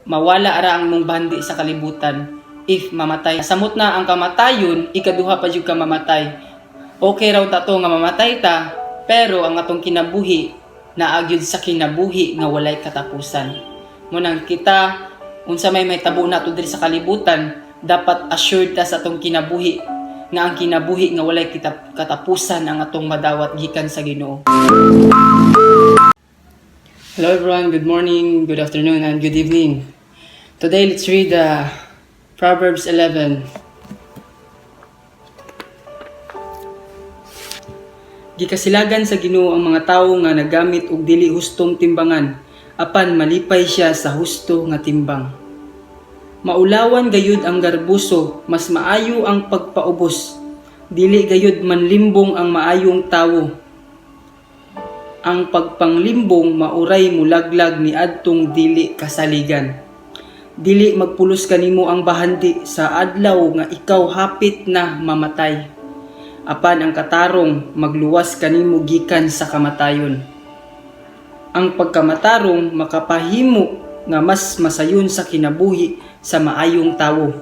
mawala ara ang mong bandi sa kalibutan if mamatay. Samot na ang kamatayon, ikaduha pa jud ka mamatay. Okay raw ta to nga mamatay ta, pero ang atong kinabuhi naagyud sa kinabuhi nga walay katapusan. Munang kita unsa may tabo nato diri sa kalibutan, dapat assured ta sa atong kinabuhi nga ang kinabuhi nga walay katapusan ang atong madawat gikan sa Ginoo. Hello everyone, good morning, good afternoon, and good evening. Today, let's read Proverbs 11. Gikasilagan sa Ginoo ang mga tawo nga nagamit og dili hustong timbangan, apan malipay siya sa husto nga timbang. Maulawan gayud ang garbuso, mas maayo ang pagpaubos. Dili gayud manlimbong ang maayong tawo. Ang pagpanglimbong mauray mulaglag ni adtong dili kasaligan. Dili magpulos kanimo ang bahandi sa adlaw nga ikaw hapit na mamatay. Apan ang katarong magluwas kanimo gikan sa kamatayon. Ang pagkamatarong makapahimo nga mas masayon sa kinabuhi sa maayong tawo.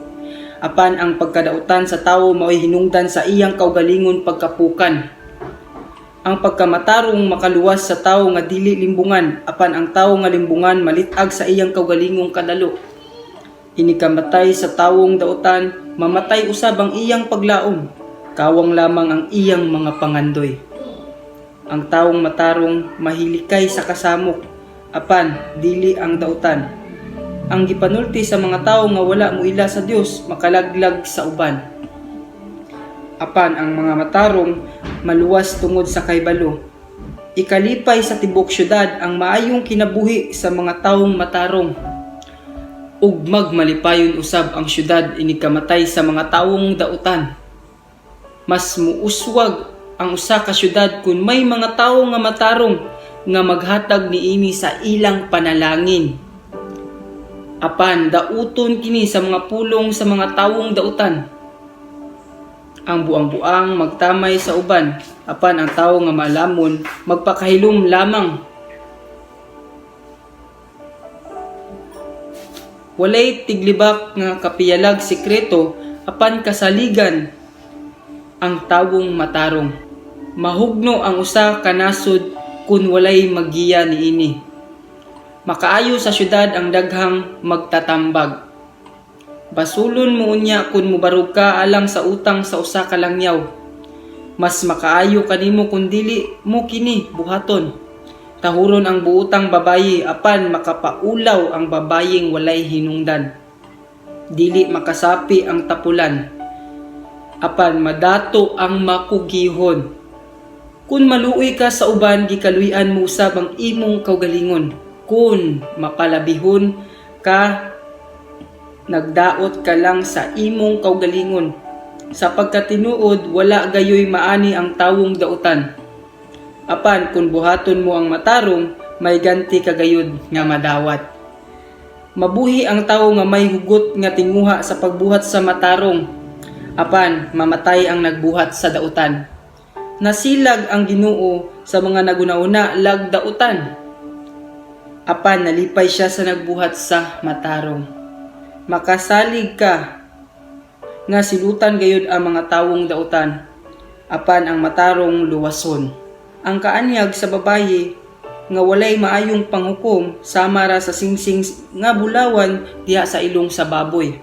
Apan ang pagkadautan sa tawo mao'y hinungdan sa iyang kaugalingon pagkapukan. Ang pagkamatarong makaluwas sa tawo nga dili limbungan, apan ang tawo nga limbungan malitag sa iyang kaugalingong kadalo. Inikamatay sa tawong dautan, mamatay usab ang iyang paglaom, kawang lamang ang iyang mga pangandoy. Ang tawong matarong mahilikay sa kasamok, apan dili ang dautan. Ang gipanulti sa mga tawo nga wala muila sa Dios, makalaglag sa uban. Apan ang mga matarong maluwas tungod sa kaybalo. Ikalipay sa tibok syudad ang maayong kinabuhi sa mga taong matarong. Ug magmalipayon usab ang syudad inikamatay sa mga taong dautan. Mas muuswag ang usa ka syudad kung may mga tawo nga matarong nga maghatag niini sa ilang panalangin. Apan dauton kini sa mga pulong sa mga tawong dautan. Ang buang-buang magtamay sa uban, apan ang tawo nga malamon magpakahilom lamang. Walay tiglibak nga kapiyalag sikreto, apan kasaligan ang tawong matarong. Mahugno ang usa ka nasod kun walay magiya niini. Makaayo sa syudad ang daghang magtatambag. Basulon mo unya kun mubarog ka alang sa utang sa usa ka langyaw. Mas makaayo kanimo kun dili mo kini buhaton. Tahuron ang buutang babayi, apan makapaulaw ang babayeng walay hinungdan. Dili makasapi ang tapulan, apan madato ang makugihon. Kun maluoy ka sa uban, gikaluyan mo usab ang imong kaugalingon. Kun mapalabihon ka, nagdaot ka lang sa imong kaugalingon. Sa pagkatinuod, wala gayoy maani ang tawong dautan. Apan kung buhaton mo ang matarong, may ganti kagayod nga madawat. Mabuhi ang tawo nga may hugot nga tinguha sa pagbuhat sa matarong, apan mamatay ang nagbuhat sa dautan. Nasilag ang Ginoo sa mga nagunauna lag dautan, apan nalipay siya sa nagbuhat sa matarong. Makasalig ka nga silutan gayud ang mga tawong dautan, apan ang matarong luwason. Ang kaanyag sa babayi nga walay maayong panghukom sama ra sa singsing nga bulawan diha sa ilong sa baboy.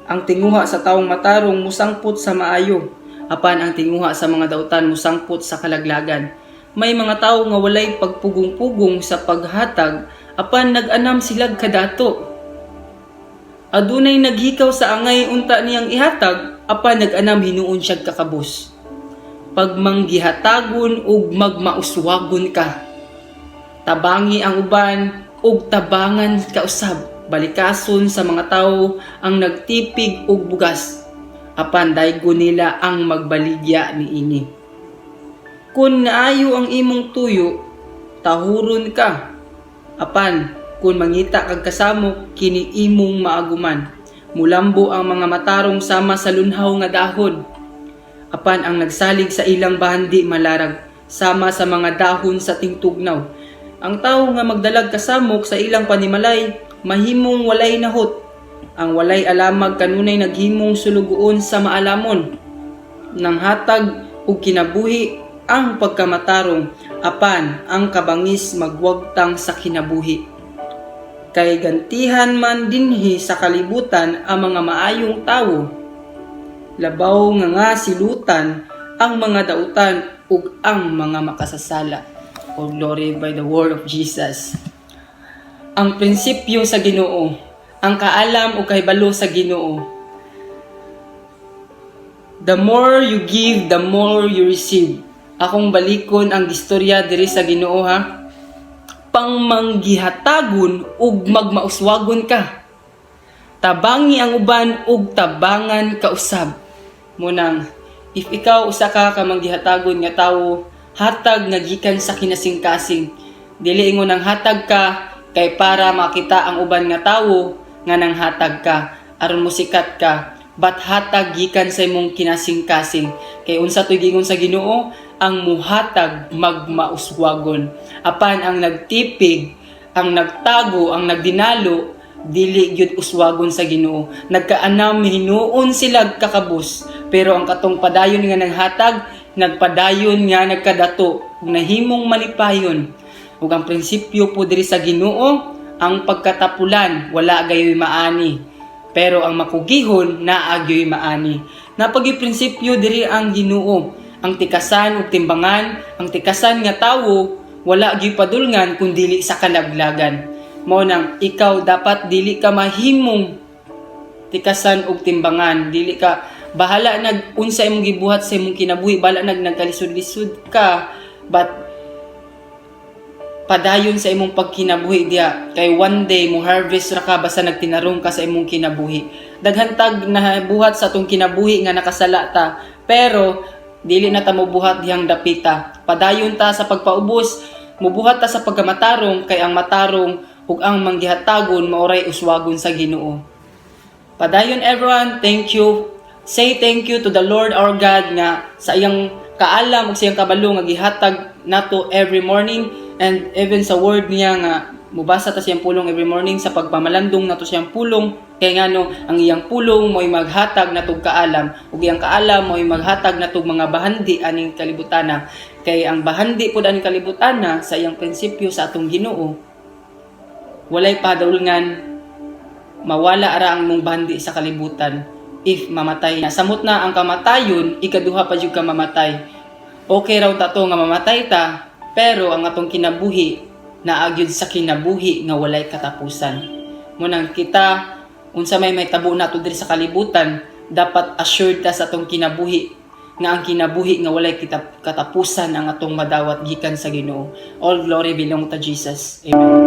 Ang tinguha sa taong matarong musangpot sa maayo, apan ang tinguha sa mga dautan musangpot sa kalaglagan. May mga tawo nga walay pagpugong-pugong sa paghatag, apan nag-anam silag kadato. Adunay naghikaw sa angay unta niyang ihatag, apan nag-anam hinuon siyag kakabus. Pagmanggihatagon ug magmauswagon ka. Tabangi ang uban ug tabangan ka usab. Balikason sa mga tawo ang nagtipig og bugas, apan daygon nila ang magbaligya niini. Kun naayo ang imong tuyo, tahuron ka. Apan kun mangita kag kasamok, kini imong maaguman. Mulambo ang mga matarong sama sa lunhaw nga dahon. Apan ang nagsalig sa ilang bahandi malarag, sama sa mga dahon sa tingtugnaw. Ang tawo nga magdalag kasamok sa ilang panimalay, mahimong walay nahot. Ang walay alamag kanunay naghimong sulugoon sa maalamon. Nang hatag ug kinabuhi ang pagkamatarong, apan ang kabangis magwagtang sa kinabuhi. Kay gantihan man dinhi sa kalibutan ang mga maayong tawo. Labaw nga silutan ang mga dautan ug ang mga makasasala. O glory by the word of Jesus. Ang prinsipyo sa Ginoo, ang kaalam o kahibalo sa Ginoo. The more you give, the more you receive. Akong balikon ang istorya diri sa Ginoo ha. Pangmanggihatagon ug magmauswagon ka. Tabangi ang uban ug tabangan ka usab. Munang if ikaw usa ka manggihatagon nga tawo, hatag nga gikan sa kinasingkasing. Dili ingon ang hatag ka kay para makita ang uban nga tawo nga nang hatag ka aron musikat ka. But hatag gikan sa imong kinasingkasing. Kay unsa toy gingon sa Ginoo, ang muhatag magmauswagon. Apan ang nagtipig, ang nagtago, ang nagdinalo, dili gyud uswagon sa Ginoo. Nagkaanam hinuon sila kakabus, pero ang katong padayon nga naghatag, nagpadayon nga nagkadato, ug nahimong malipayon. Ug ang prinsipyo po diri sa Ginoo, ang pagkatapulan wala gayoy maani. Pero ang makugihon naa gyoy maani. Napagi prinsipyo diri ang Ginoo, ang tikasan ug timbangan, ang tikasan nga tawo wala gyoy padulngan kun dili sa kalaglagan. Mao nang ikaw dapat dili ka mahimong tikasan ug timbangan, dili ka bahala nag unsa imong gibuhat sa imong kinabuhi, bahala nagkalisod-lisod ka, but padayon sa imong pagkinabuhi diya kay one day mo harvest ra ka basta nagtinarong ka sa imong kinabuhi. Daghantag nabuhat sa atong kinabuhi nga nakasala ta, pero dili na ta mobuhat dihang dapita. Padayon ta sa pagpaubos, mobuhat ta sa pagkamatarong kay ang matarong ug ang manggihatagon maoray uswagon sa Ginoo. Padayon everyone, thank you. Say thank you to the Lord our God nga sa iyang kaalam ug sa iyang kabalo nga gihatag nato every morning. And even sa word niya nga mubasa ta siyang pulong every morning sa pagpamalandong nato siyang pulong kay ngano ang iyang pulong mo'y maghatag natog kaalam ug iyang kaalam mo'y maghatag natog mga bahandi aning kalibutana. Kay ang bahandi pud aning kalibutana sa iyang prinsipyo sa atong Ginoo walay padulngan, mawala ra ang mong bahandi sa kalibutan if mamatay na. Samot na ang kamatayon, ikaduha pa jud ka mamatay. Okay raw ta to nga mamatay ta, pero ang atong kinabuhi naagyud sa kinabuhi nga walay katapusan. Munang kita unsa may tabo nato diri sa kalibutan, dapat assured ta sa atong kinabuhi nga ang kinabuhi nga walay katapusan ang atong madawat gikan sa Ginoo. All glory belong to Jesus. Amen.